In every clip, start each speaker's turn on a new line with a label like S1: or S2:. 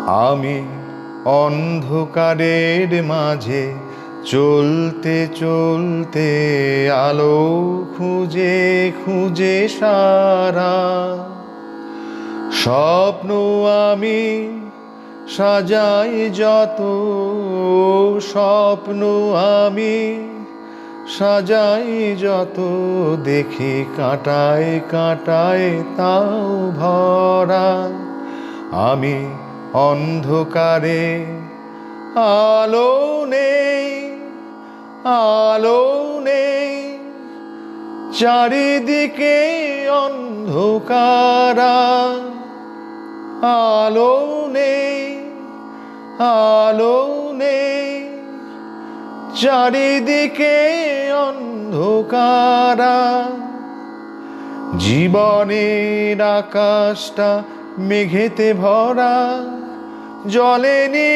S1: আমি অন্ধকারের মাঝে চলতে চলতে আলো খুঁজে খুঁজে সারা স্বপ্ন আমি সাজাই যত, স্বপ্ন আমি সাজাই যত, দেখি কাঁটায় কাঁটায় তাও ভরা। আমি অন্ধকারে, আলো নেই, আলো নেই, চারিদিকে অন্ধকারা। আলো নেই, আলো নেই, চারিদিকে অন্ধকারা। জীবনের আকাশটা মেঘেতে ভরা, জ্বলেনি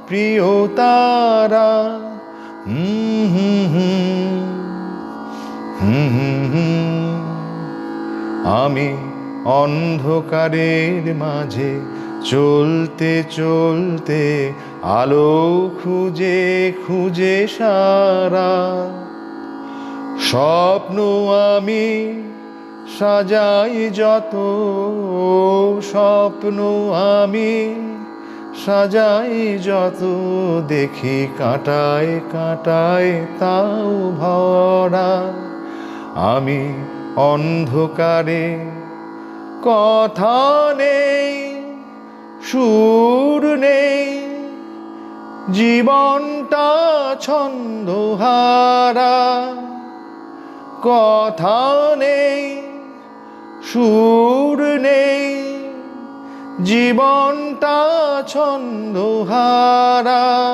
S1: প্রিয় তারা। আমি অন্ধকারের মাঝে চলতে চলতে আলো খুঁজে খুঁজে সারা স্বপ্ন আমি সাজাই যত, স্বপ্ন আমি সাজাই যত, দেখি কাঁটায় কাঁটায় তাও ভরা। আমি অন্ধকারে, কথা নেই, সুর নেই, জীবনটা ছন্দহারা। কথা নেই, সুর নেই, জীবনটা ছন্দহারা।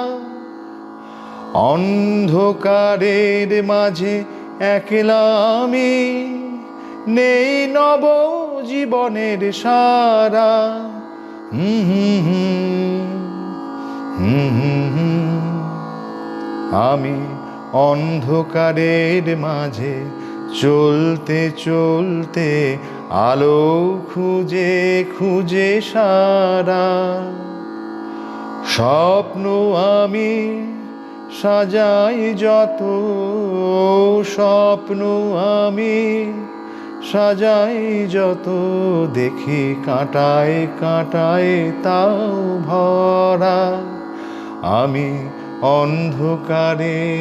S1: অন্ধকারের মাঝে একলা আমি, নেই নব জীবনের সারা। আমি অন্ধকারের মাঝে চলতে চলতে আলো খুঁজে খুঁজে সারা স্বপ্ন আমি সাজাই যত, স্বপ্ন আমি সাজাই যত, দেখি কাঁটায় কাঁটায় তাও ভরা। আমি অন্ধকারে।